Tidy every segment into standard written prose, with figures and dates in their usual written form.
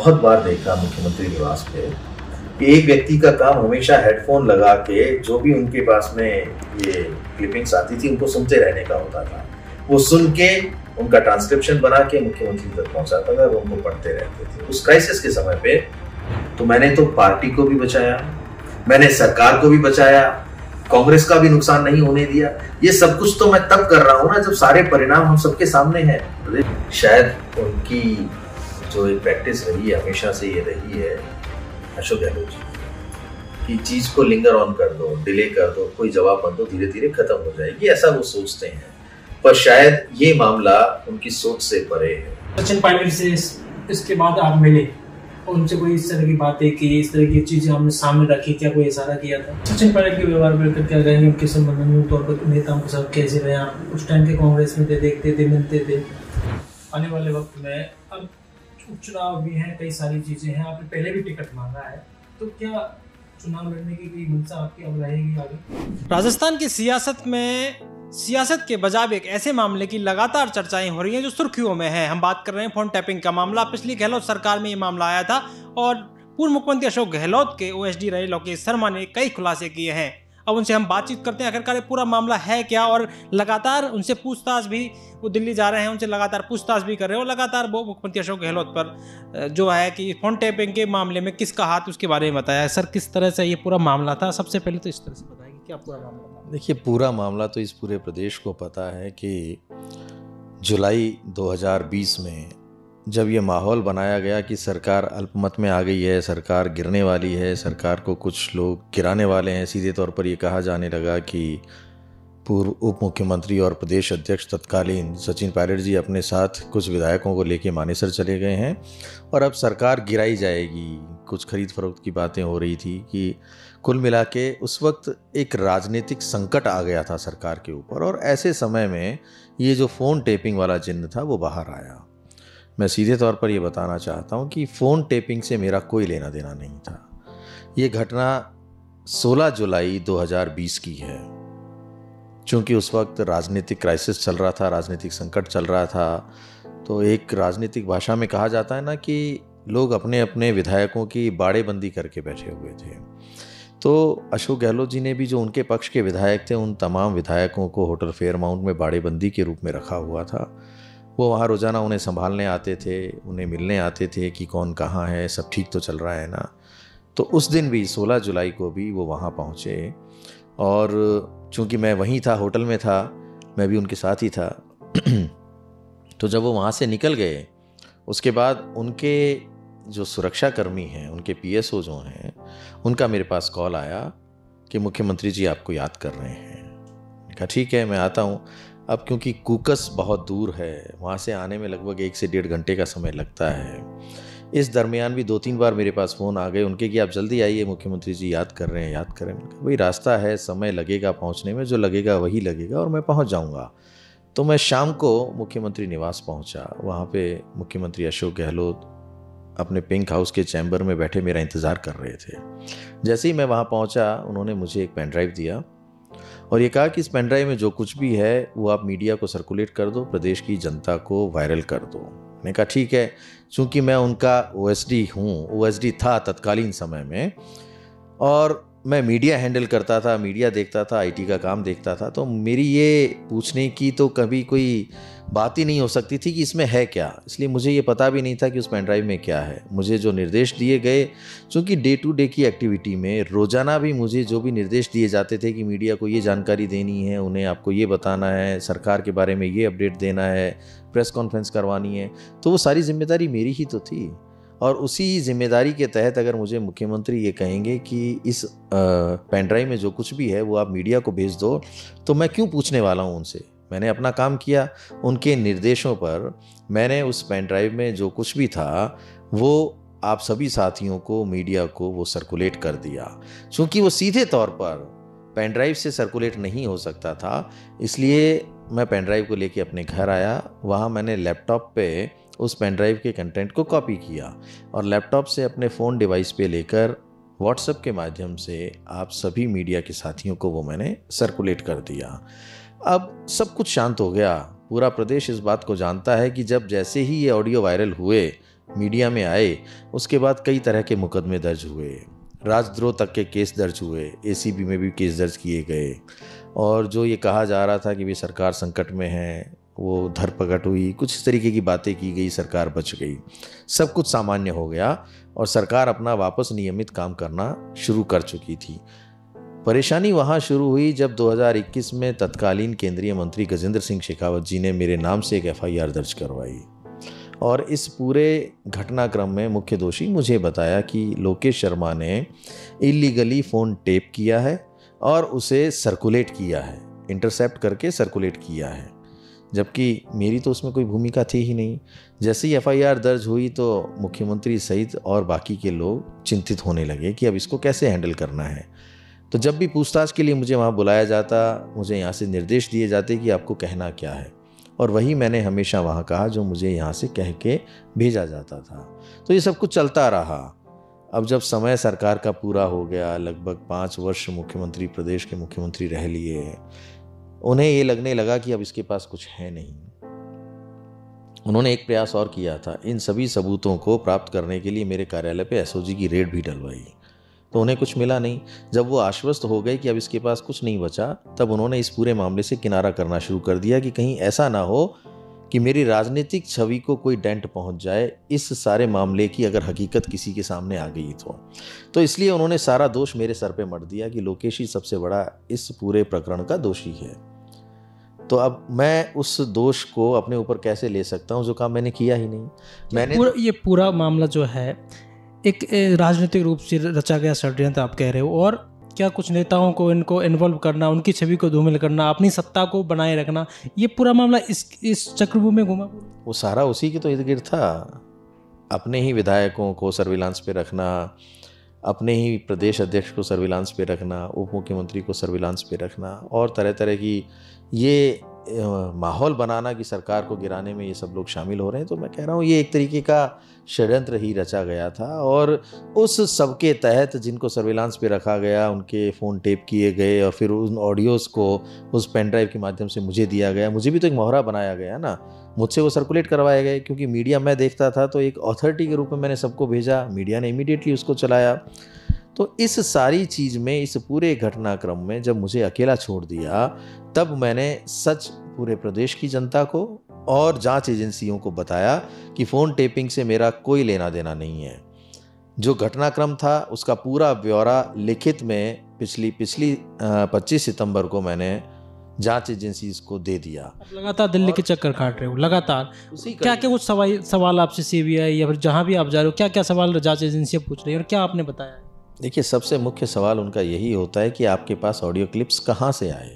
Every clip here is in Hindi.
बहुत बार देखा मुख्यमंत्री निवास पे कि एक व्यक्ति का काम हमेशा हेडफोन लगा के जो भी उनके पास में ये क्लिपिंग्स आती थी उनको सुनते रहने का होता था। वो सुन के उनका ट्रांसक्रिप्शन बना के मुख्यमंत्री तक पहुंचाता था, वो उनको पढ़ते रहते थे। उस क्राइसिस के समय पे तो मैंने तो पार्टी को भी बचाया, मैंने सरकार को भी बचाया, कांग्रेस का भी नुकसान नहीं होने दिया। ये सब कुछ तो मैं तब कर रहा हूं ना जब सारे परिणाम हम सबके सामने हैं। शायद उनकी जो एक प्रैक्टिस रही है, हमेशा से ये रही है अशोक गहलोत जी की चीज को लिंगर ऑन कर दो, डिले कर दो, कोई जवाब मत दो, धीरे धीरे खत्म हो जाएगी, ऐसा वो सोचते हैं। पर शायद ये मामला उनकी सोच से परे है। सचिन पायलट से इसके बाद आप मिले, उनसे कोई इस तरह की बातें की, इस तरह की चीजें हमने सामने रखी, क्या कोई इशारा किया था? सचिन पायलट के व्यवहार पर क्या कहेंगे? उनके संबंध में तौर पर नेताओं के साथ कैसे रहे आप? उस टाइम के कांग्रेस में थे, देखते थे, मिलते थे। आने वाले वक्त में अब उपचुनाव भी हैं, कई सारी चीजें हैं, आपने पहले भी टिकट मांगा है, तो क्या चुनाव लड़ने की कोई मंशा आपकी अब रहेगी आगे? राजस्थान की सियासत के बजाय एक ऐसे मामले की लगातार चर्चाएं हो रही हैं जो सुर्खियों में है। हम बात कर रहे हैं फोन टैपिंग का मामला। पिछली गहलोत सरकार में ये मामला आया था और पूर्व मुख्यमंत्री अशोक गहलोत के ओएसडी रहे लोकेश शर्मा ने कई खुलासे किए हैं। अब उनसे हम बातचीत करते हैं, आखिरकार पूरा मामला है क्या, और लगातार उनसे पूछताछ भी, वो दिल्ली जा रहे हैं, उनसे लगातार पूछताछ भी कर रहे हैं और लगातार वो मुख्यमंत्री अशोक गहलोत पर जो है कि फोन टैपिंग के मामले में किसका हाथ, उसके बारे में बताया। सर, किस तरह से ये पूरा मामला था? सबसे पहले तो इस तरह से बताएंगे क्या पूरा मामला था? देखिए, पूरा मामला तो इस पूरे प्रदेश को पता है कि जुलाई 2020 में जब ये माहौल बनाया गया कि सरकार अल्पमत में आ गई है, सरकार गिरने वाली है, सरकार को कुछ लोग गिराने वाले हैं, सीधे तौर पर ये कहा जाने लगा कि पूर्व उप मुख्यमंत्री और प्रदेश अध्यक्ष तत्कालीन सचिन पायलट जी अपने साथ कुछ विधायकों को लेके मानेसर चले गए हैं और अब सरकार गिराई जाएगी। कुछ खरीद फरोख्त की बातें हो रही थी कि कुल मिला के उस वक्त एक राजनीतिक संकट आ गया था सरकार के ऊपर। और ऐसे समय में ये जो फ़ोन टेपिंग वाला जिन्न था वो बाहर आया। मैं सीधे तौर पर ये बताना चाहता हूँ कि फ़ोन टेपिंग से मेरा कोई लेना देना नहीं था। ये घटना 16 जुलाई 2020 की है। चूँकि उस वक्त राजनीतिक क्राइसिस चल रहा था, राजनीतिक संकट चल रहा था, तो एक राजनीतिक भाषा में कहा जाता है ना कि लोग अपने अपने विधायकों की बाड़ेबंदी करके बैठे हुए थे। तो अशोक गहलोत जी ने भी जो उनके पक्ष के विधायक थे, उन तमाम विधायकों को होटल फेयरमाउंट में बाड़ेबंदी के रूप में रखा हुआ था। वो वहाँ रोज़ाना उन्हें संभालने आते थे, उन्हें मिलने आते थे कि कौन कहाँ है, सब ठीक तो चल रहा है ना। तो उस दिन भी 16 जुलाई को भी वो वहाँ पहुँचे और चूँकि मैं वहीं था, होटल में था, मैं भी उनके साथ ही था। तो जब वो वहाँ से निकल गए, उसके बाद उनके जो सुरक्षाकर्मी हैं, उनके पीएसओ जो हैं, उनका मेरे पास कॉल आया कि मुख्यमंत्री जी आपको याद कर रहे हैं। मैंने कहा ठीक है, मैं आता हूँ। अब क्योंकि कुकस बहुत दूर है, वहाँ से आने में लगभग 1 से 1.5 घंटे का समय लगता है। इस दरमियान भी 2-3 बार मेरे पास फ़ोन आ गए उनके कि आप जल्दी आइए, मुख्यमंत्री जी याद कर रहे हैं, याद करें। मैंने कहा भाई रास्ता है, समय लगेगा पहुँचने में, जो लगेगा वही लगेगा और मैं पहुँच जाऊँगा। तो मैं शाम को मुख्यमंत्री निवास पहुँचा। वहाँ पे मुख्यमंत्री अशोक गहलोत अपने पिंक हाउस के चैम्बर में बैठे मेरा इंतज़ार कर रहे थे। जैसे ही मैं वहाँ पहुँचा, उन्होंने मुझे एक पेन ड्राइव दिया और ये कहा कि इस पेन ड्राइव में जो कुछ भी है वो आप मीडिया को सर्कुलेट कर दो, प्रदेश की जनता को वायरल कर दो। मैंने कहा ठीक है। चूँकि मैं उनका ओएसडी हूँ, ओएसडी था तत्कालीन समय में, और मैं मीडिया हैंडल करता था, मीडिया देखता था, आईटी का काम देखता था, तो मेरी ये पूछने की तो कभी कोई बात ही नहीं हो सकती थी कि इसमें है क्या। इसलिए मुझे ये पता भी नहीं था कि उस पेन ड्राइव में क्या है। मुझे जो निर्देश दिए गए, चूँकि डे टू डे की एक्टिविटी में रोज़ाना भी मुझे जो भी निर्देश दिए जाते थे कि मीडिया को ये जानकारी देनी है, उन्हें आपको ये बताना है, सरकार के बारे में ये अपडेट देना है, प्रेस कॉन्फ्रेंस करवानी है, तो वो सारी जिम्मेदारी मेरी ही तो थी। और उसी जिम्मेदारी के तहत अगर मुझे मुख्यमंत्री ये कहेंगे कि इस पेन ड्राइव में जो कुछ भी है वो आप मीडिया को भेज दो, तो मैं क्यों पूछने वाला हूँ उनसे। मैंने अपना काम किया, उनके निर्देशों पर मैंने उस पेन ड्राइव में जो कुछ भी था वो आप सभी साथियों को, मीडिया को वो सर्कुलेट कर दिया। क्योंकि वो सीधे तौर पर पेन ड्राइव से सर्कुलेट नहीं हो सकता था, इसलिए मैं पेन ड्राइव को लेके अपने घर आया। वहाँ मैंने लैपटॉप पे उस पेन ड्राइव के कंटेंट को कॉपी किया और लैपटॉप से अपने फ़ोन डिवाइस पे लेकर व्हाट्सएप के माध्यम से आप सभी मीडिया के साथियों को वो मैंने सर्कुलेट कर दिया। अब सब कुछ शांत हो गया। पूरा प्रदेश इस बात को जानता है कि जब जैसे ही ये ऑडियो वायरल हुए, मीडिया में आए उसके बाद कई तरह के मुकदमे दर्ज हुए, राजद्रोह तक के केस दर्ज हुए, एसीबी में भी केस दर्ज किए गए, और जो ये कहा जा रहा था कि भी सरकार संकट में है वो धरपकड़ हुई, कुछ इस तरीके की बातें की गई, सरकार बच गई, सब कुछ सामान्य हो गया और सरकार अपना वापस नियमित काम करना शुरू कर चुकी थी। परेशानी वहाँ शुरू हुई जब 2021 में तत्कालीन केंद्रीय मंत्री गजेंद्र सिंह शेखावत जी ने मेरे नाम से एक एफआईआर दर्ज करवाई और इस पूरे घटनाक्रम में मुख्य दोषी मुझे बताया कि लोकेश शर्मा ने इलीगली फ़ोन टेप किया है और उसे सर्कुलेट किया है, इंटरसेप्ट करके सर्कुलेट किया है, जबकि मेरी तो उसमें कोई भूमिका थी ही नहीं। जैसे ही एफआईआर दर्ज हुई तो मुख्यमंत्री सहित और बाकी के लोग चिंतित होने लगे कि अब इसको कैसे हैंडल करना है। तो जब भी पूछताछ के लिए मुझे वहाँ बुलाया जाता, मुझे यहाँ से निर्देश दिए जाते कि आपको कहना क्या है, और वही मैंने हमेशा वहाँ कहा जो मुझे यहाँ से कह के भेजा जाता था। तो ये सब कुछ चलता रहा। अब जब समय सरकार का पूरा हो गया, लगभग 5 वर्ष मुख्यमंत्री, प्रदेश के मुख्यमंत्री रह लिए, उन्हें ये लगने लगा कि अब इसके पास कुछ है नहीं। उन्होंने एक प्रयास और किया था, इन सभी सबूतों को प्राप्त करने के लिए मेरे कार्यालय पे एसओजी की रेड भी डलवाई, तो उन्हें कुछ मिला नहीं। जब वो आश्वस्त हो गए कि अब इसके पास कुछ नहीं बचा, तब उन्होंने इस पूरे मामले से किनारा करना शुरू कर दिया कि कहीं ऐसा ना हो कि मेरी राजनीतिक छवि को कोई डेंट पहुंच जाए इस सारे मामले की, अगर हकीकत किसी के सामने आ गई तो इसलिए उन्होंने सारा दोष मेरे सर पे मढ़ दिया कि लोकेश ही सबसे बड़ा इस पूरे प्रकरण का दोषी है। तो अब मैं उस दोष को अपने ऊपर कैसे ले सकता हूँ, जो काम मैंने किया ही नहीं। मैंने ये पूरा मामला जो है एक राजनीतिक रूप से रचा गया षड्यंत्र आप कह रहे हो, और क्या कुछ नेताओं को इनको इन्वॉल्व करना, उनकी छवि को धूमिल करना, अपनी सत्ता को बनाए रखना, ये पूरा मामला इस चक्रव्यूह में घुमा? वो सारा उसी के तो इर्द गिर्द था। अपने ही विधायकों को सर्विलांस पे रखना, अपने ही प्रदेश अध्यक्ष को सर्विलांस पे रखना, उप मुख्यमंत्री को सर्विलांस पे रखना, और तरह तरह की ये माहौल बनाना कि सरकार को गिराने में ये सब लोग शामिल हो रहे हैं। तो मैं कह रहा हूँ ये एक तरीके का षड्यंत्र ही रचा गया था, और उस सबके तहत जिनको सर्विलांस पे रखा गया उनके फ़ोन टेप किए गए और फिर उन ऑडियोज़ को उस पेन ड्राइव के माध्यम से मुझे दिया गया। मुझे भी तो एक मोहरा बनाया गया ना, मुझसे वो सर्कुलेट करवाए गए, क्योंकि मीडिया मैं देखता था तो एक अथॉरिटी के रूप में मैंने सबको भेजा, मीडिया ने इमीडिएटली उसको चलाया। तो इस सारी चीज़ में, इस पूरे घटनाक्रम में जब मुझे अकेला छोड़ दिया, तब मैंने सच पूरे प्रदेश की जनता को और जांच एजेंसियों को बताया कि फ़ोन टेपिंग से मेरा कोई लेना देना नहीं है। जो घटनाक्रम था उसका पूरा ब्यौरा लिखित में पिछली 25 सितंबर को मैंने जांच एजेंसीज को दे दिया। लगातार दिल्ली के चक्कर काट रहे हो लगातार, क्या क्या कुछ सवाल आपसे सीबीआई या फिर जहाँ भी आप जा रहे हो, क्या क्या सवाल जांच एजेंसियाँ पूछ रही है और क्या आपने बताया? देखिए, सबसे मुख्य सवाल उनका यही होता है कि आपके पास ऑडियो क्लिप्स कहाँ से आए।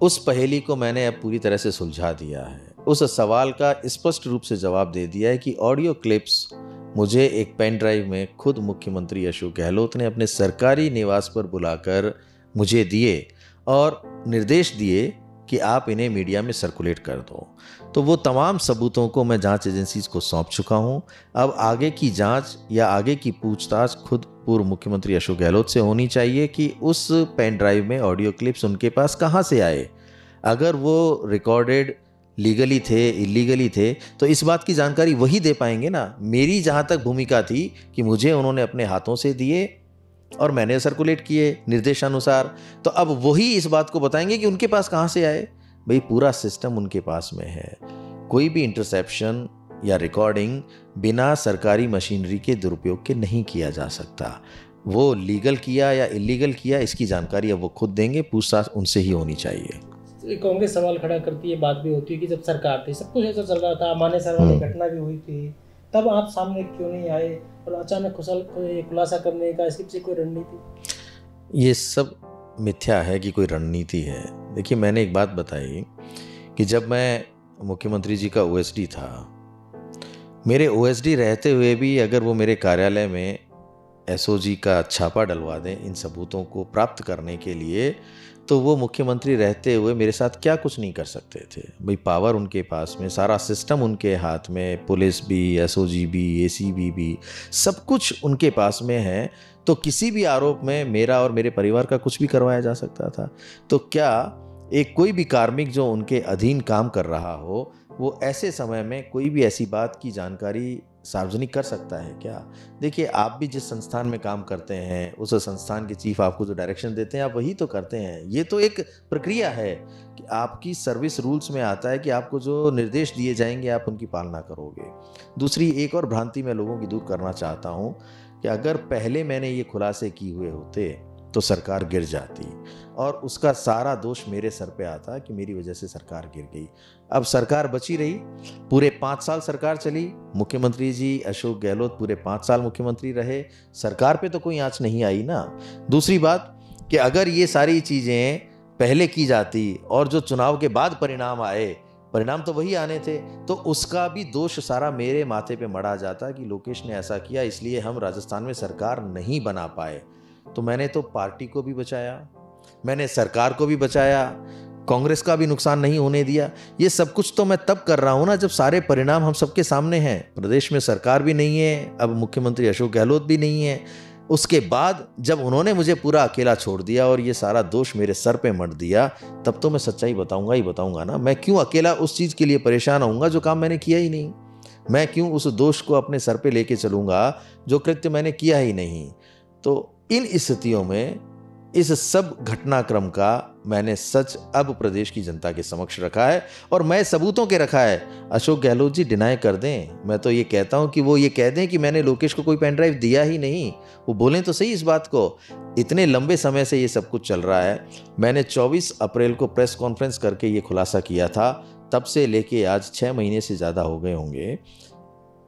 उस पहेली को मैंने अब पूरी तरह से सुलझा दिया है। उस सवाल का स्पष्ट रूप से जवाब दे दिया है कि ऑडियो क्लिप्स मुझे एक पेन ड्राइव में खुद मुख्यमंत्री अशोक गहलोत ने अपने सरकारी निवास पर बुलाकर मुझे दिए और निर्देश दिए कि आप इन्हें मीडिया में सर्कुलेट कर दो। तो वो तमाम सबूतों को मैं जांच एजेंसीज को सौंप चुका हूं। अब आगे की जांच या आगे की पूछताछ खुद पूर्व मुख्यमंत्री अशोक गहलोत से होनी चाहिए कि उस पेन ड्राइव में ऑडियो क्लिप्स उनके पास कहां से आए। अगर वो रिकॉर्डेड लीगली थे, इलीगली थे, तो इस बात की जानकारी वही दे पाएंगे ना। मेरी जहाँ तक भूमिका थी कि मुझे उन्होंने अपने हाथों से दिए और मैंने सर्कुलेट किए निर्देशानुसार, तो अब वही इस बात को बताएंगे कि उनके पास कहाँ से आए। भाई, पूरा सिस्टम उनके पास में है। कोई भी इंटरसेप्शन या रिकॉर्डिंग बिना सरकारी मशीनरी के दुरुपयोग के नहीं किया जा सकता। वो लीगल किया या इलीगल किया, इसकी जानकारी अब वो खुद देंगे, पूछताछ उनसे ही होनी चाहिए। कांग्रेस सवाल खड़ा करती है, बात भी होती है कि जब सरकार थी सब कुछ ऐसा चल रहा था, माने सर वाली घटना भी हुई थी, तब आप सामने क्यों नहीं आए और अचानक खुलासा करने का इसके पीछे कोई रणनीति? ये सब मिथ्या है कि कोई रणनीति है। देखिए, मैंने एक बात बताई कि जब मैं मुख्यमंत्री जी का ओएसडी था, मेरे ओएसडी रहते हुए भी अगर वो मेरे कार्यालय में एसओजी का छापा डलवा दें इन सबूतों को प्राप्त करने के लिए, तो वो मुख्यमंत्री रहते हुए मेरे साथ क्या कुछ नहीं कर सकते थे। भाई, पावर उनके पास में, सारा सिस्टम उनके हाथ में, पुलिस भी, एसओजी भी, एसीबी भी, सब कुछ उनके पास में है। तो किसी भी आरोप में मेरा और मेरे परिवार का कुछ भी करवाया जा सकता था। तो क्या एक कोई भी कार्मिक जो उनके अधीन काम कर रहा हो, वो ऐसे समय में कोई भी ऐसी बात की जानकारी सार्वजनिक कर सकता है क्या? देखिए, आप भी जिस संस्थान में काम करते हैं, उस संस्थान के चीफ आपको जो डायरेक्शन देते हैं, आप वही तो करते हैं। ये तो एक प्रक्रिया है कि आपकी सर्विस रूल्स में आता है कि आपको जो निर्देश दिए जाएंगे आप उनकी पालना करोगे। दूसरी एक और भ्रांति मैं लोगों की दूर करना चाहता हूँ कि अगर पहले मैंने ये खुलासे किए हुए होते तो सरकार गिर जाती और उसका सारा दोष मेरे सर पे आता कि मेरी वजह से सरकार गिर गई। अब सरकार बची रही, पूरे 5 साल सरकार चली, मुख्यमंत्री जी अशोक गहलोत पूरे 5 साल मुख्यमंत्री रहे, सरकार पे तो कोई आंच नहीं आई ना। दूसरी बात कि अगर ये सारी चीज़ें पहले की जाती और जो चुनाव के बाद परिणाम आए, परिणाम तो वही आने थे, तो उसका भी दोष सारा मेरे माथे पे मढ़ा जाता कि लोकेश ने ऐसा किया इसलिए हम राजस्थान में सरकार नहीं बना पाए। तो मैंने तो पार्टी को भी बचाया, मैंने सरकार को भी बचाया, कांग्रेस का भी नुकसान नहीं होने दिया। ये सब कुछ तो मैं तब कर रहा हूं ना जब सारे परिणाम हम सबके सामने हैं। प्रदेश में सरकार भी नहीं है, अब मुख्यमंत्री अशोक गहलोत भी नहीं है। उसके बाद जब उन्होंने मुझे पूरा अकेला छोड़ दिया और ये सारा दोष मेरे सर पे मढ़ दिया, तब तो मैं सच्चाई बताऊंगा ही बताऊंगा ना। मैं क्यों अकेला उस चीज़ के लिए परेशान होऊंगा जो काम मैंने किया ही नहीं? मैं क्यों उस दोष को अपने सर पे लेके चलूंगा जो कृत्य मैंने किया ही नहीं? तो इन स्थितियों में इस सब घटनाक्रम का मैंने सच अब प्रदेश की जनता के समक्ष रखा है और मैं सबूतों के रखा है। अशोक गहलोत जी डिनाई कर दें, मैं तो ये कहता हूं कि वो ये कह दें कि मैंने लोकेश को कोई पेन ड्राइव दिया ही नहीं। वो बोलें तो सही इस बात को। इतने लंबे समय से ये सब कुछ चल रहा है। मैंने 24 अप्रैल को प्रेस कॉन्फ्रेंस करके ये खुलासा किया था, तब से लेके आज 6 महीने से ज़्यादा हो गए होंगे।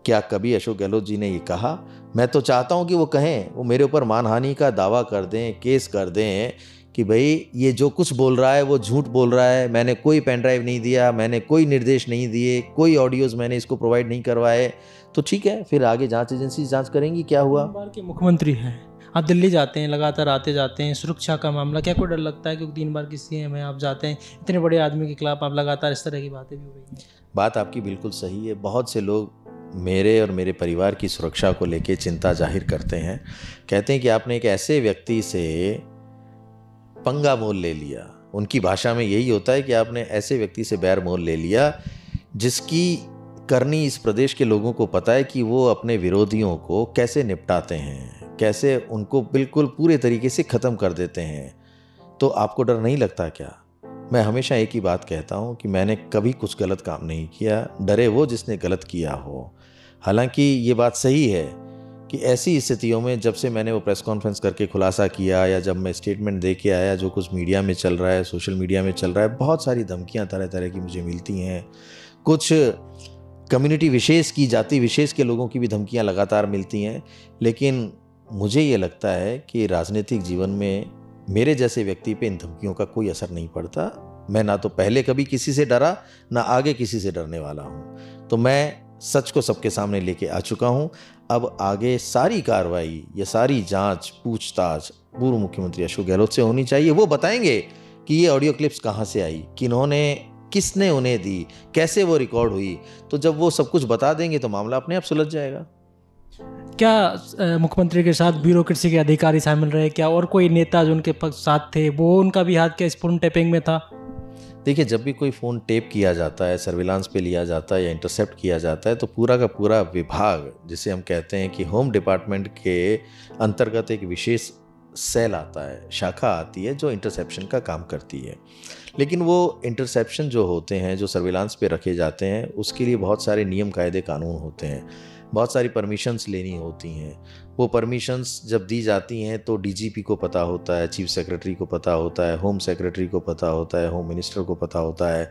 क्या कभी अशोक गहलोत जी ने ये कहा? मैं तो चाहता हूं कि वो कहें, वो मेरे ऊपर मानहानि का दावा कर दें, केस कर दें कि भाई ये जो कुछ बोल रहा है वो झूठ बोल रहा है, मैंने कोई पेन ड्राइव नहीं दिया, मैंने कोई निर्देश नहीं दिए, कोई ऑडियोज मैंने इसको प्रोवाइड नहीं करवाए। तो ठीक है, फिर आगे जांच एजेंसी जांच करेंगी क्या हुआ। बार के मुख्यमंत्री हैं, आप दिल्ली जाते हैं, लगातार आते जाते हैं, सुरक्षा का मामला क्या कोई डर लगता है? क्योंकि 3 बार की सीएम है, आप जाते हैं, इतने बड़े आदमी के खिलाफ आप लगातार इस तरह की बातें भी हो रही हैं। बात आपकी बिल्कुल सही है। बहुत से लोग मेरे और मेरे परिवार की सुरक्षा को लेके चिंता जाहिर करते हैं, कहते हैं कि आपने एक ऐसे व्यक्ति से पंगा मोल ले लिया। उनकी भाषा में यही होता है कि आपने ऐसे व्यक्ति से बैर मोल ले लिया जिसकी करनी इस प्रदेश के लोगों को पता है कि वो अपने विरोधियों को कैसे निपटाते हैं, कैसे उनको बिल्कुल पूरे तरीके से ख़त्म कर देते हैं। तो आपको डर नहीं लगता क्या? मैं हमेशा एक ही बात कहता हूँ कि मैंने कभी कुछ गलत काम नहीं किया, डरे वो जिसने गलत किया हो। हालांकि ये बात सही है कि ऐसी स्थितियों में जब से मैंने वो प्रेस कॉन्फ्रेंस करके खुलासा किया या जब मैं स्टेटमेंट दे के आया, जो कुछ मीडिया में चल रहा है, सोशल मीडिया में चल रहा है, बहुत सारी धमकियाँ तरह तरह की मुझे मिलती हैं। कुछ कम्युनिटी विशेष की, जाति विशेष के लोगों की भी धमकियाँ लगातार मिलती हैं। लेकिन मुझे ये लगता है कि राजनीतिक जीवन में मेरे जैसे व्यक्ति पे इन धमकियों का कोई असर नहीं पड़ता। मैं ना तो पहले कभी किसी से डरा, ना आगे किसी से डरने वाला हूँ। तो मैं सच को सबके सामने लेके आ चुका हूँ। अब आगे सारी कार्रवाई, ये सारी जांच पूछताछ पूर्व मुख्यमंत्री अशोक गहलोत से होनी चाहिए। वो बताएंगे कि ये ऑडियो क्लिप्स कहाँ से आई, किसने उन्हें दी, कैसे वो रिकॉर्ड हुई। तो जब वो सब कुछ बता देंगे तो मामला अपने आप सुलझ जाएगा। क्या मुख्यमंत्री के साथ ब्यूरोक्रेसी के अधिकारी शामिल रहे क्या, और कोई नेता जो उनके साथ थे वो उनका भी हाथ क्या इस फोन टैपिंग में था? देखिए, जब भी कोई फ़ोन टेप किया जाता है, सर्विलांस पे लिया जाता है या इंटरसेप्ट किया जाता है, तो पूरा का पूरा विभाग, जिसे हम कहते हैं कि होम डिपार्टमेंट के अंतर्गत एक विशेष सेल आता है, शाखा आती है जो इंटरसेप्शन का काम करती है। लेकिन वो इंटरसेप्शन जो होते हैं, जो सर्विलांस पे रखे जाते हैं, उसके लिए बहुत सारे नियम कायदे कानून होते हैं, बहुत सारी परमिशंस लेनी होती हैं। वो परमिशंस जब दी जाती हैं तो डीजीपी को पता होता है, चीफ सेक्रेटरी को पता होता है, होम सेक्रेटरी को पता होता है, होम मिनिस्टर को पता होता है,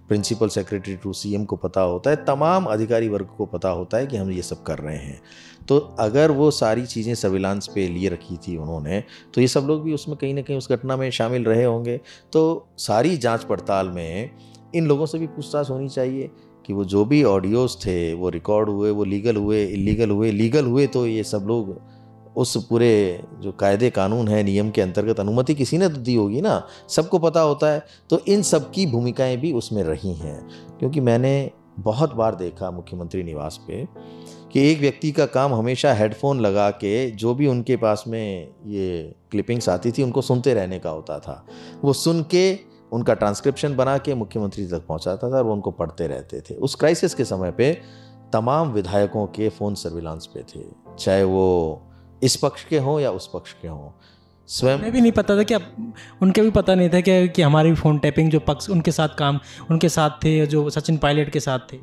प्रिंसिपल सेक्रेटरी टू सीएम को पता होता है, तमाम अधिकारी वर्ग को पता होता है कि हम ये सब कर रहे हैं। तो अगर वो सारी चीज़ें सर्विलांस पे लिए रखी थी उन्होंने, तो ये सब लोग भी उसमें कहीं ना कहीं उस घटना में शामिल रहे होंगे। तो सारी जांच पड़ताल में इन लोगों से भी पूछताछ होनी चाहिए कि वो जो भी ऑडियोज़ थे वो रिकॉर्ड हुए, वो लीगल हुए, इलीगल हुए। लीगल हुए तो ये सब लोग उस पूरे जो कायदे कानून है, नियम के अंतर्गत अनुमति किसी ने तो दी होगी ना, सबको पता होता है। तो इन सब की भूमिकाएं भी उसमें रही हैं, क्योंकि मैंने बहुत बार देखा मुख्यमंत्री निवास पे कि एक व्यक्ति का काम हमेशा हेडफोन लगा के जो भी उनके पास में ये क्लिपिंग्स आती थी उनको सुनते रहने का होता था। वो सुन के उनका ट्रांसक्रिप्शन बना के मुख्यमंत्री तक पहुंचाता था और वो उनको पढ़ते रहते थे। उस क्राइसिस के समय पे तमाम विधायकों के फ़ोन सर्विलांस पे थे, चाहे वो इस पक्ष के हों या उस पक्ष के हों। स्वयं उन्हें भी नहीं पता था, क्या उनके भी पता नहीं था कि हमारी फ़ोन टैपिंग जो पक्ष उनके साथ थे, जो सचिन पायलट के साथ थे?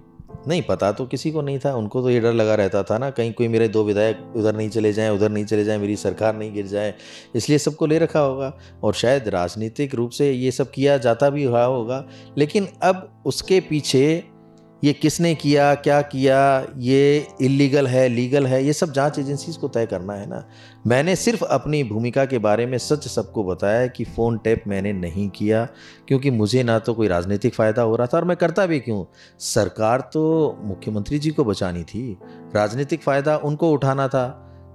नहीं, पता तो किसी को नहीं था। उनको तो ये डर लगा रहता था ना, कहीं कोई मेरे 2 विधायक उधर नहीं चले जाएं, उधर नहीं चले जाएं, मेरी सरकार नहीं गिर जाए, इसलिए सबको ले रखा होगा। और शायद राजनीतिक रूप से ये सब किया जाता भी रहा होगा, लेकिन अब उसके पीछे ये किसने किया, क्या किया, ये इलीगल है, लीगल है, ये सब जांच एजेंसीज को तय करना है ना। मैंने सिर्फ अपनी भूमिका के बारे में सच सबको बताया कि फ़ोन टैप मैंने नहीं किया, क्योंकि मुझे ना तो कोई राजनीतिक फ़ायदा हो रहा था, और मैं करता भी क्यों। सरकार तो मुख्यमंत्री जी को बचानी थी, राजनीतिक फ़ायदा उनको उठाना था,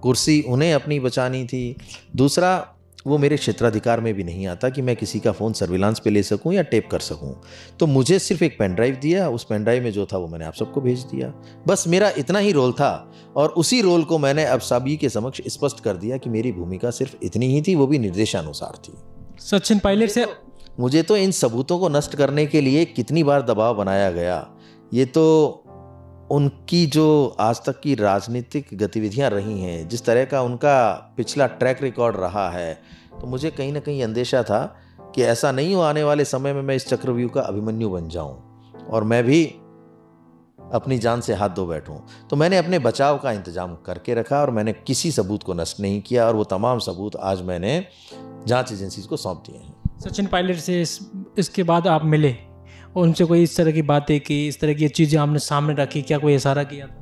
कुर्सी उन्हें अपनी बचानी थी। दूसरा, वो मेरे क्षेत्राधिकार में भी नहीं आता कि मैं किसी का फ़ोन सर्विलांस पे ले सकूं या टेप कर सकूं। तो मुझे सिर्फ एक पेन ड्राइव दिया, उस पेन ड्राइव में जो था वो मैंने आप सबको भेज दिया। बस मेरा इतना ही रोल था, और उसी रोल को मैंने अब सभी के समक्ष स्पष्ट कर दिया कि मेरी भूमिका सिर्फ इतनी ही थी, वो भी निर्देशानुसार थी। सचिन पायलट से मुझे तो इन सबूतों को नष्ट करने के लिए कितनी बार दबाव बनाया गया। ये तो उनकी जो आज तक की राजनीतिक गतिविधियां रही हैं, जिस तरह का उनका पिछला ट्रैक रिकॉर्ड रहा है, तो मुझे कहीं ना कहीं अंदेशा था कि ऐसा नहीं हो आने वाले समय में मैं इस चक्रव्यूह का अभिमन्यु बन जाऊं और मैं भी अपनी जान से हाथ धो बैठूं। तो मैंने अपने बचाव का इंतजाम करके रखा, और मैंने किसी सबूत को नष्ट नहीं किया, और वो तमाम सबूत आज मैंने जांच एजेंसीज को सौंप दिए हैं। सचिन पायलट से इसके बाद आप मिले, उनसे कोई इस तरह की बातें की, इस तरह की चीज़ें आपने सामने रखी, क्या कोई इशारा किया था?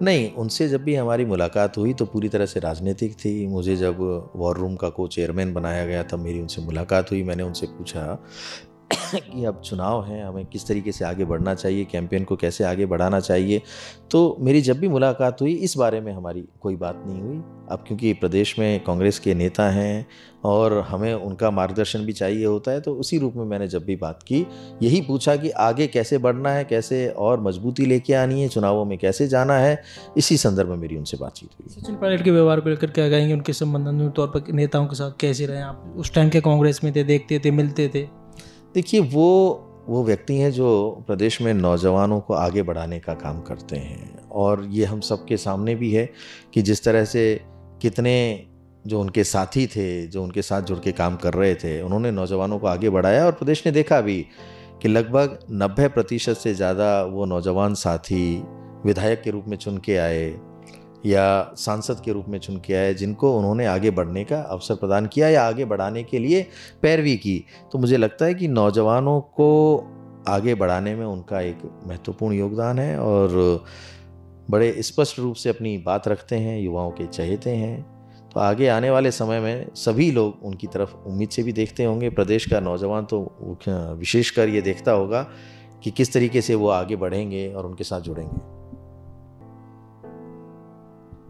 नहीं, उनसे जब भी हमारी मुलाकात हुई तो पूरी तरह से राजनीतिक थी। मुझे जब वॉर रूम का को चेयरमैन बनाया गया तब मेरी उनसे मुलाकात हुई। मैंने उनसे पूछा कि अब चुनाव हैं, हमें किस तरीके से आगे बढ़ना चाहिए, कैंपेन को कैसे आगे बढ़ाना चाहिए। तो मेरी जब भी मुलाकात हुई इस बारे में हमारी कोई बात नहीं हुई। अब क्योंकि प्रदेश में कांग्रेस के नेता हैं और हमें उनका मार्गदर्शन भी चाहिए होता है, तो उसी रूप में मैंने जब भी बात की यही पूछा कि आगे कैसे बढ़ना है, कैसे और मजबूती लेके आनी है, चुनावों में कैसे जाना है। इसी संदर्भ में मेरी उनसे बातचीत हुई। सचिन पायलट के व्यवहार को लेकर क्या कहेंगे? उनके संबंध तौर पर नेताओं के साथ कैसे रहे आप? उस टाइम के कांग्रेस में थे, देखते थे, मिलते थे? देखिए, वो व्यक्ति हैं जो प्रदेश में नौजवानों को आगे बढ़ाने का काम करते हैं, और ये हम सबके सामने भी है कि जिस तरह से कितने जो उनके साथी थे, जो उनके साथ जुड़ के काम कर रहे थे, उन्होंने नौजवानों को आगे बढ़ाया, और प्रदेश ने देखा भी कि लगभग 90% से ज़्यादा वो नौजवान साथी विधायक के रूप में चुन के आए या सांसद के रूप में चुन के आए, जिनको उन्होंने आगे बढ़ने का अवसर प्रदान किया या आगे बढ़ाने के लिए पैरवी की। तो मुझे लगता है कि नौजवानों को आगे बढ़ाने में उनका एक महत्वपूर्ण योगदान है, और बड़े स्पष्ट रूप से अपनी बात रखते हैं, युवाओं के चहेते हैं। तो आगे आने वाले समय में सभी लोग उनकी तरफ उम्मीद से भी देखते होंगे। प्रदेश का नौजवान तो विशेषकर ये देखता होगा कि किस तरीके से वो आगे बढ़ेंगे और उनके साथ जुड़ेंगे।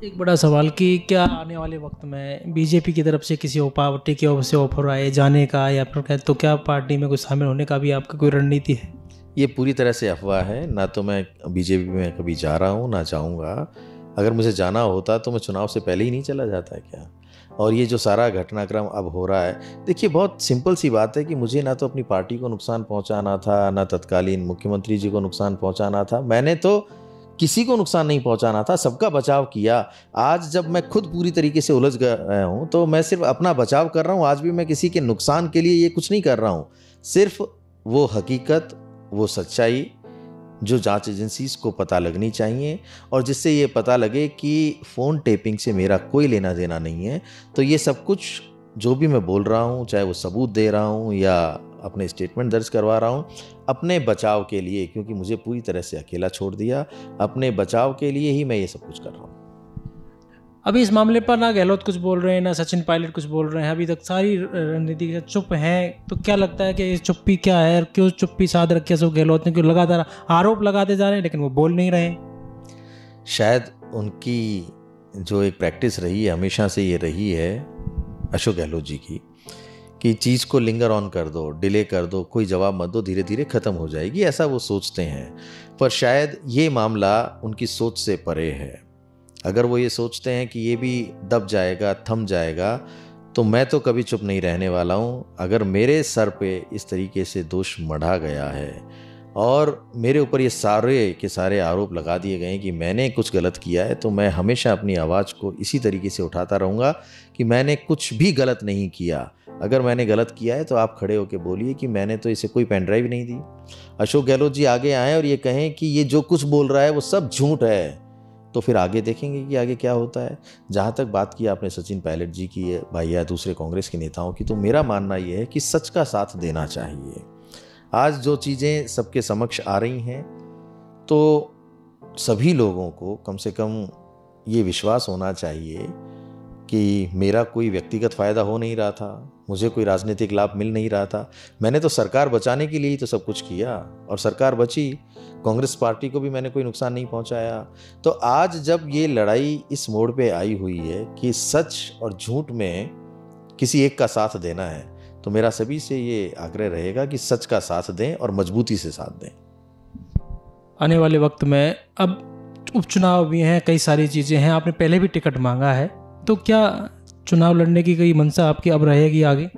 एक बड़ा सवाल कि क्या आने वाले वक्त में बीजेपी की तरफ से किसी पार्टी की ओर से ऑफर आए जाने का, या फिर तो क्या पार्टी में कोई शामिल होने का भी आपका कोई रणनीति है? ये पूरी तरह से अफवाह है। ना तो मैं बीजेपी में कभी जा रहा हूँ, ना जाऊँगा। अगर मुझे जाना होता तो मैं चुनाव से पहले ही नहीं चला जाता क्या? और ये जो सारा घटनाक्रम अब हो रहा है, देखिए बहुत सिंपल सी बात है कि मुझे ना तो अपनी पार्टी को नुकसान पहुँचाना था, ना तत्कालीन मुख्यमंत्री जी को नुकसान पहुँचाना था। मैंने तो किसी को नुकसान नहीं पहुंचाना था, सबका बचाव किया। आज जब मैं खुद पूरी तरीके से उलझ गया हूं तो मैं सिर्फ अपना बचाव कर रहा हूं। आज भी मैं किसी के नुकसान के लिए ये कुछ नहीं कर रहा हूं। सिर्फ वो हकीकत, वो सच्चाई जो जांच एजेंसीज को पता लगनी चाहिए, और जिससे ये पता लगे कि फ़ोन टेपिंग से मेरा कोई लेना देना नहीं है। तो ये सब कुछ जो भी मैं बोल रहा हूँ, चाहे वो सबूत दे रहा हूँ या अपने स्टेटमेंट दर्ज करवा रहा हूँ, अपने बचाव के लिए, क्योंकि मुझे पूरी तरह से अकेला छोड़ दिया, अपने बचाव के लिए ही मैं ये सब कुछ कर रहा हूँ। अभी इस मामले पर ना गहलोत कुछ बोल रहे हैं, ना सचिन पायलट कुछ बोल रहे हैं। अभी तक सारी रणनीति चुप हैं। तो क्या लगता है कि ये चुप्पी क्या है, क्यों चुप्पी साध रखी है सब गहलोत ने? क्यों लगातार आरोप लगाते जा रहे हैं लेकिन वो बोल नहीं रहे? शायद उनकी जो एक प्रैक्टिस रही है, हमेशा से ये रही है अशोक गहलोत जी की, कि चीज़ को लिंगर ऑन कर दो, डिले कर दो, कोई जवाब मत दो, धीरे धीरे ख़त्म हो जाएगी, ऐसा वो सोचते हैं। पर शायद ये मामला उनकी सोच से परे है। अगर वो ये सोचते हैं कि ये भी दब जाएगा, थम जाएगा, तो मैं तो कभी चुप नहीं रहने वाला हूँ। अगर मेरे सर पे इस तरीके से दोष मढ़ा गया है और मेरे ऊपर ये सारे के सारे आरोप लगा दिए गए हैं कि मैंने कुछ गलत किया है, तो मैं हमेशा अपनी आवाज़ को इसी तरीके से उठाता रहूँगा कि मैंने कुछ भी गलत नहीं किया। अगर मैंने गलत किया है तो आप खड़े होकर बोलिए कि मैंने तो इसे कोई पेन ड्राइव नहीं दी। अशोक गहलोत जी आगे आएँ और ये कहें कि ये जो कुछ बोल रहा है वो सब झूठ है, तो फिर आगे देखेंगे कि आगे क्या होता है। जहाँ तक बात की आपने सचिन पायलट जी की भाई या दूसरे कांग्रेस के नेताओं की, तो मेरा मानना ये है कि सच का साथ देना चाहिए। आज जो चीज़ें सबके समक्ष आ रही हैं, तो सभी लोगों को कम से कम ये विश्वास होना चाहिए कि मेरा कोई व्यक्तिगत फ़ायदा हो नहीं रहा था, मुझे कोई राजनीतिक लाभ मिल नहीं रहा था। मैंने तो सरकार बचाने के लिए ही तो सब कुछ किया और सरकार बची। कांग्रेस पार्टी को भी मैंने कोई नुकसान नहीं पहुंचाया। तो आज जब ये लड़ाई इस मोड़ पे आई हुई है कि सच और झूठ में किसी एक का साथ देना है, तो मेरा सभी से ये आग्रह रहेगा कि सच का साथ दें और मजबूती से साथ दें। आने वाले वक्त में अब उपचुनाव भी हैं, कई सारी चीज़ें हैं, आपने पहले भी टिकट मांगा है, तो क्या चुनाव लड़ने की कोई मंशा आपकी अब रहेगी आगे?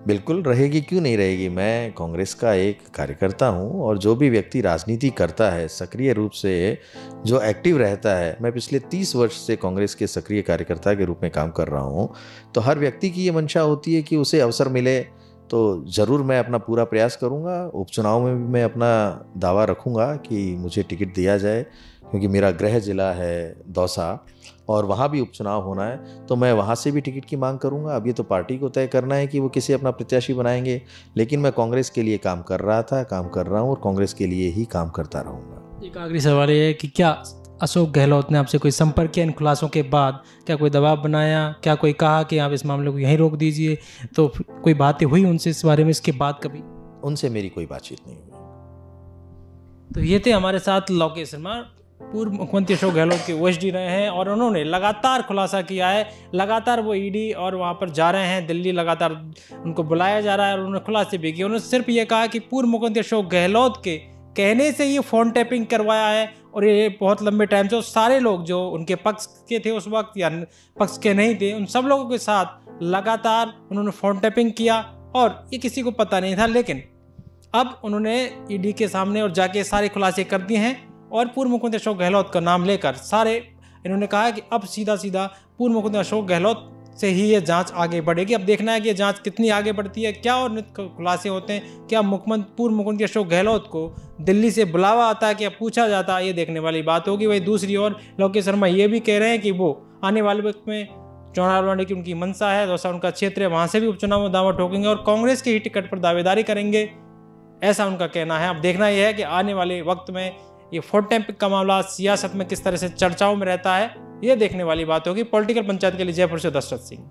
बिल्कुल रहेगी, क्यों नहीं रहेगी। मैं कांग्रेस का एक कार्यकर्ता हूं और जो भी व्यक्ति राजनीति करता है सक्रिय रूप से, जो एक्टिव रहता है, मैं पिछले 30 वर्ष से कांग्रेस के सक्रिय कार्यकर्ता के रूप में काम कर रहा हूं, तो हर व्यक्ति की ये मंशा होती है कि उसे अवसर मिले, तो ज़रूर मैं अपना पूरा प्रयास करूंगा। उपचुनाव में भी मैं अपना दावा रखूंगा कि मुझे टिकट दिया जाए, क्योंकि मेरा गृह जिला है दौसा और वहाँ भी उपचुनाव होना है, तो मैं वहाँ से भी टिकट की मांग करूँगा। अब ये तो पार्टी को तय करना है कि वो किसे अपना प्रत्याशी बनाएंगे, लेकिन मैं कांग्रेस के लिए काम कर रहा था, काम कर रहा हूँ और कांग्रेस के लिए ही काम करता रहूँगा। एक आखिरी सवाल ये है कि क्या अशोक गहलोत ने आपसे कोई संपर्क किया इन खुलासों के बाद? क्या कोई दबाव बनाया, क्या कोई कहा कि आप इस मामले को यहीं रोक दीजिए, तो कोई बातें हुई उनसे इस बारे में इसके बाद कभी? उनसे मेरी कोई बातचीत नहीं हुई। तो ये थे हमारे साथ लोकेश शर्मा, पूर्व मुख्यमंत्री अशोक गहलोत के ओएसडी रहे हैं और उन्होंने लगातार खुलासा किया है। लगातार वो ईडी और वहाँ पर जा रहे हैं दिल्ली, लगातार उनको बुलाया जा रहा है और उन्होंने खुलासे भी किए। उन्होंने सिर्फ ये कहा कि पूर्व मुख्यमंत्री अशोक गहलोत के कहने से ये फ़ोन टैपिंग करवाया है और ये बहुत लंबे टाइम से सारे लोग जो उनके पक्ष के थे उस वक्त या पक्ष के नहीं थे, उन सब लोगों के साथ लगातार उन्होंने फ़ोन टैपिंग किया और ये किसी को पता नहीं था। लेकिन अब उन्होंने ईडी के सामने और जाके सारे खुलासे कर दिए हैं और पूर्व मुख्यमंत्री अशोक गहलोत का नाम लेकर सारे इन्होंने कहा है कि अब सीधा सीधा पूर्व मुख्यमंत्री अशोक गहलोत से ही ये जांच आगे बढ़ेगी। अब देखना है कि ये जांच कितनी आगे बढ़ती है, क्या और खुलासे होते हैं, क्या पूर्व मुख्यमंत्री अशोक गहलोत को दिल्ली से बुलावा आता है, क्या पूछा जाता है, ये देखने वाली बात होगी। वही दूसरी ओर लोकेश शर्मा ये भी कह रहे हैं कि वो आने वाले वक्त में चुनाव लड़ने की उनकी मंशा है, दौसा उनका क्षेत्र है, वहाँ से भी उपचुनाव में दावा ठोकेंगे और कांग्रेस के ही टिकट पर दावेदारी करेंगे, ऐसा उनका कहना है। अब देखना यह है कि आने वाले वक्त में ये फ़ोन टैपिंग का मामला सियासत में किस तरह से चर्चाओं में रहता है, ये देखने वाली बात होगी। पॉलिटिकल पंचायत के लिए जयपुर से दशरथ सिंह।